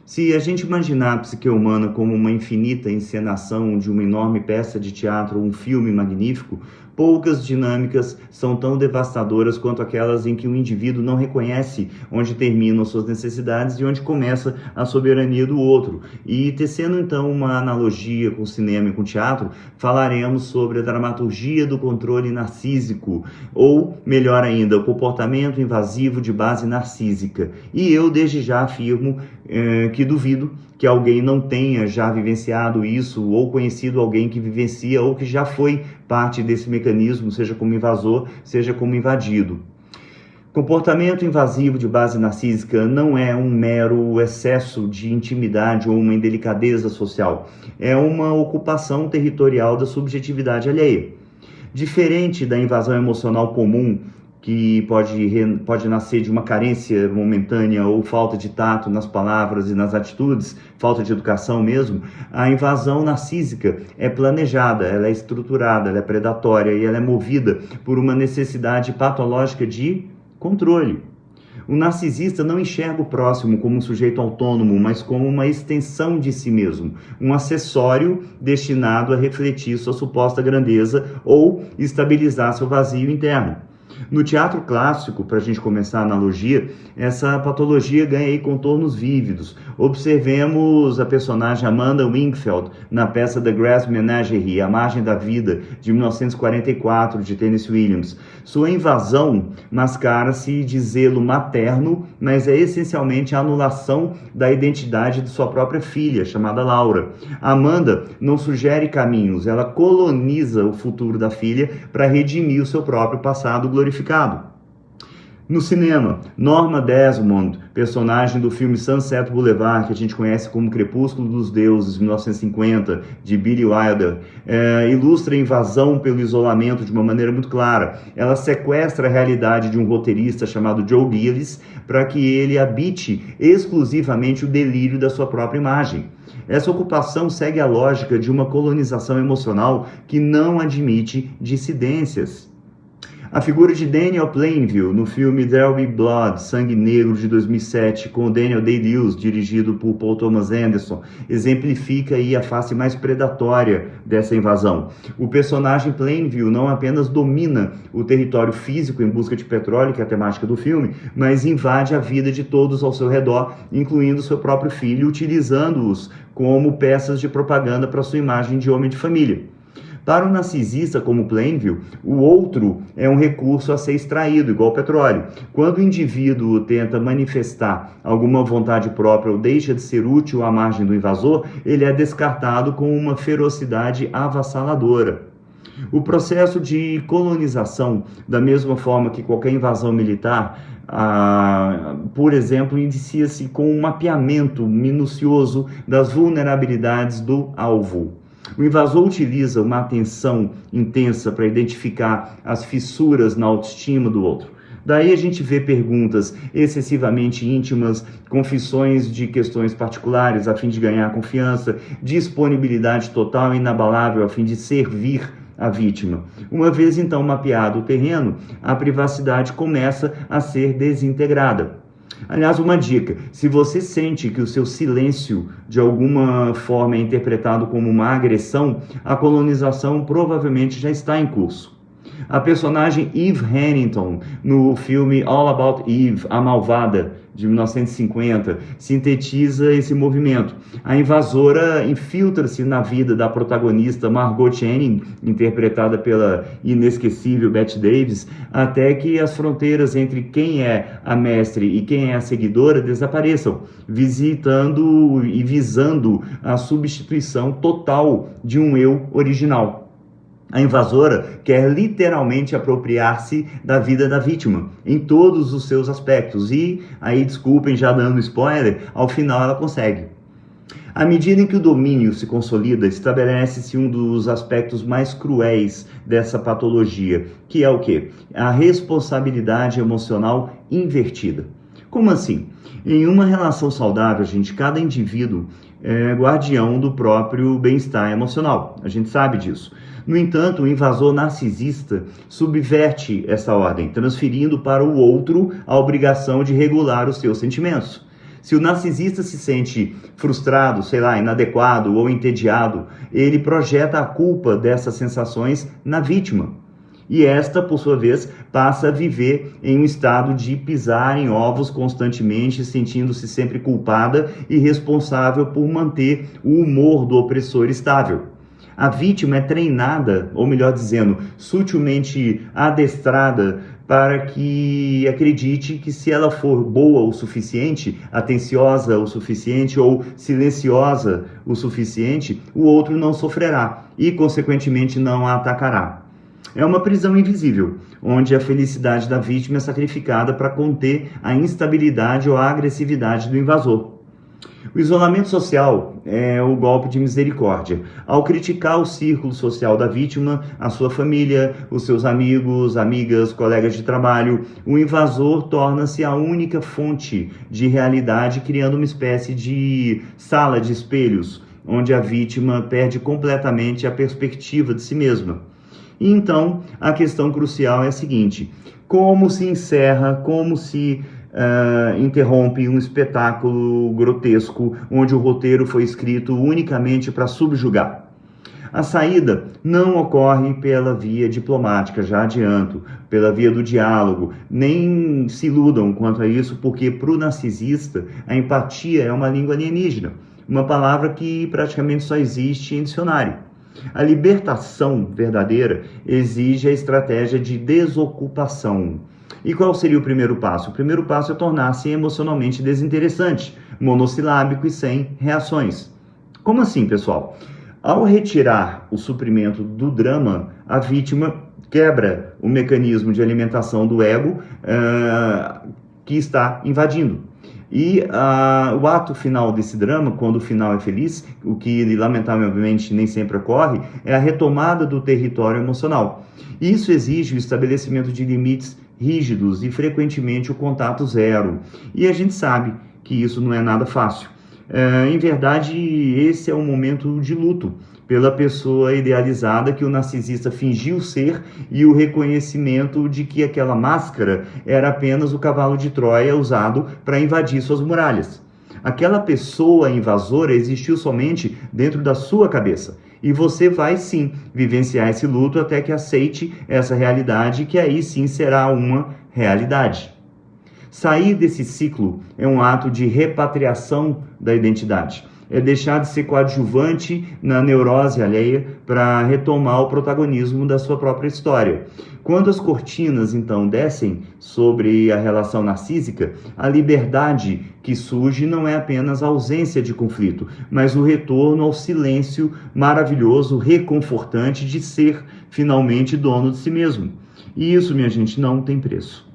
Se a gente imaginar a psique humana como uma infinita encenação de uma enorme peça de teatro ou um filme magnífico, poucas dinâmicas são tão devastadoras quanto aquelas em que o indivíduo não reconhece onde terminam suas necessidades e onde começa a soberania do outro. E tecendo então uma analogia com o cinema e com o teatro, falaremos sobre a dramaturgia do controle narcísico, ou, melhor ainda, o comportamento invasivo de base narcísica. E eu desde já afirmo que duvido que alguém não tenha já vivenciado isso ou conhecido alguém que vivencia ou que já foi parte desse mecanismo, seja como invasor, seja como invadido. Comportamento invasivo de base narcísica não é um mero excesso de intimidade ou uma indelicadeza social, é uma ocupação territorial da subjetividade alheia. Diferente da invasão emocional comum, que pode nascer de uma carência momentânea ou falta de tato nas palavras e nas atitudes, falta de educação mesmo, a invasão narcísica é planejada, ela é estruturada, ela é predatória e ela é movida por uma necessidade patológica de controle. O narcisista não enxerga o próximo como um sujeito autônomo, mas como uma extensão de si mesmo, um acessório destinado a refletir sua suposta grandeza ou estabilizar seu vazio interno. No teatro clássico, para a gente começar a analogia, essa patologia ganha aí contornos vívidos. Observemos a personagem Amanda Wingfield na peça The Grass Menagerie, A Margem da Vida, de 1944, de Tennessee Williams. Sua invasão mascara-se de zelo materno, mas é essencialmente a anulação da identidade de sua própria filha, chamada Laura. Amanda não sugere caminhos, ela coloniza o futuro da filha para redimir o seu próprio passado glorificado. No cinema, Norma Desmond, personagem do filme Sunset Boulevard, que a gente conhece como Crepúsculo dos Deuses, 1950, de Billy Wilder, ilustra a invasão pelo isolamento de uma maneira muito clara. Ela sequestra a realidade de um roteirista chamado Joe Gillis para que ele habite exclusivamente o delírio da sua própria imagem. Essa ocupação segue a lógica de uma colonização emocional que não admite dissidências. A figura de Daniel Plainview no filme There'll Be Blood, Sangue Negro, de 2007, com Daniel Day-Lewis, dirigido por Paul Thomas Anderson, exemplifica aí a face mais predatória dessa invasão. O personagem Plainview não apenas domina o território físico em busca de petróleo, que é a temática do filme, mas invade a vida de todos ao seu redor, incluindo seu próprio filho, utilizando-os como peças de propaganda para sua imagem de homem de família. Para o narcisista como Plainview, o outro é um recurso a ser extraído, igual petróleo. Quando o indivíduo tenta manifestar alguma vontade própria ou deixa de ser útil à margem do invasor, ele é descartado com uma ferocidade avassaladora. O processo de colonização, da mesma forma que qualquer invasão militar, por exemplo, inicia-se com um mapeamento minucioso das vulnerabilidades do alvo. O invasor utiliza uma atenção intensa para identificar as fissuras na autoestima do outro. Daí a gente vê perguntas excessivamente íntimas, confissões de questões particulares a fim de ganhar confiança, disponibilidade total e inabalável a fim de servir a vítima. Uma vez então mapeado o terreno, a privacidade começa a ser desintegrada. Aliás, uma dica: se você sente que o seu silêncio de alguma forma é interpretado como uma agressão, a colonização provavelmente já está em curso. A personagem Eve Hannington, no filme All About Eve, A Malvada, de 1950, sintetiza esse movimento. A invasora infiltra-se na vida da protagonista Margot Channing, interpretada pela inesquecível Bette Davis, até que as fronteiras entre quem é a mestre e quem é a seguidora desapareçam, visitando e visando a substituição total de um eu original. A invasora quer literalmente apropriar-se da vida da vítima, em todos os seus aspectos, e, aí desculpem já dando spoiler, ao final ela consegue. À medida em que o domínio se consolida, estabelece-se um dos aspectos mais cruéis dessa patologia, que é o quê? A responsabilidade emocional invertida. Como assim? Em uma relação saudável, gente, cada indivíduo é guardião do próprio bem-estar emocional. A gente sabe disso. No entanto, o invasor narcisista subverte essa ordem, transferindo para o outro a obrigação de regular os seus sentimentos. Se o narcisista se sente frustrado, sei lá, inadequado ou entediado, ele projeta a culpa dessas sensações na vítima. E esta, por sua vez, passa a viver em um estado de pisar em ovos constantemente, sentindo-se sempre culpada e responsável por manter o humor do opressor estável. A vítima é treinada, ou melhor dizendo, sutilmente adestrada para que acredite que se ela for boa o suficiente, atenciosa o suficiente ou silenciosa o suficiente, o outro não sofrerá e, consequentemente, não a atacará. É uma prisão invisível, onde a felicidade da vítima é sacrificada para conter a instabilidade ou a agressividade do invasor. O isolamento social é o golpe de misericórdia. Ao criticar o círculo social da vítima, a sua família, os seus amigos, amigas, colegas de trabalho, o invasor torna-se a única fonte de realidade, criando uma espécie de sala de espelhos, onde a vítima perde completamente a perspectiva de si mesma. E então, a questão crucial é a seguinte: como se encerra, como se interrompe um espetáculo grotesco onde o roteiro foi escrito unicamente para subjugar? A saída não ocorre pela via diplomática, já adianto, pela via do diálogo. Nem se iludam quanto a isso, porque para o narcisista a empatia é uma língua alienígena, uma palavra que praticamente só existe em dicionário. A libertação verdadeira exige a estratégia de desocupação. E qual seria o primeiro passo? O primeiro passo é tornar-se emocionalmente desinteressante, monossilábico e sem reações. Como assim, pessoal? Ao retirar o suprimento do drama, a vítima quebra o mecanismo de alimentação do ego que está invadindo. E o ato final desse drama, quando o final é feliz, o que lamentavelmente nem sempre ocorre, é a retomada do território emocional. Isso exige o estabelecimento de limites rígidos e frequentemente o contato zero. E a gente sabe que isso não é nada fácil. Em verdade, esse é um momento de luto pela pessoa idealizada que o narcisista fingiu ser e o reconhecimento de que aquela máscara era apenas o cavalo de Troia usado para invadir suas muralhas. Aquela pessoa invasora existiu somente dentro da sua cabeça. E você vai sim vivenciar esse luto até que aceite essa realidade, que aí sim será uma realidade. Sair desse ciclo é um ato de repatriação da identidade. É deixar de ser coadjuvante na neurose alheia para retomar o protagonismo da sua própria história. Quando as cortinas, então, descem sobre a relação narcísica, a liberdade que surge não é apenas a ausência de conflito, mas o retorno ao silêncio maravilhoso, reconfortante de ser finalmente dono de si mesmo. E isso, minha gente, não tem preço.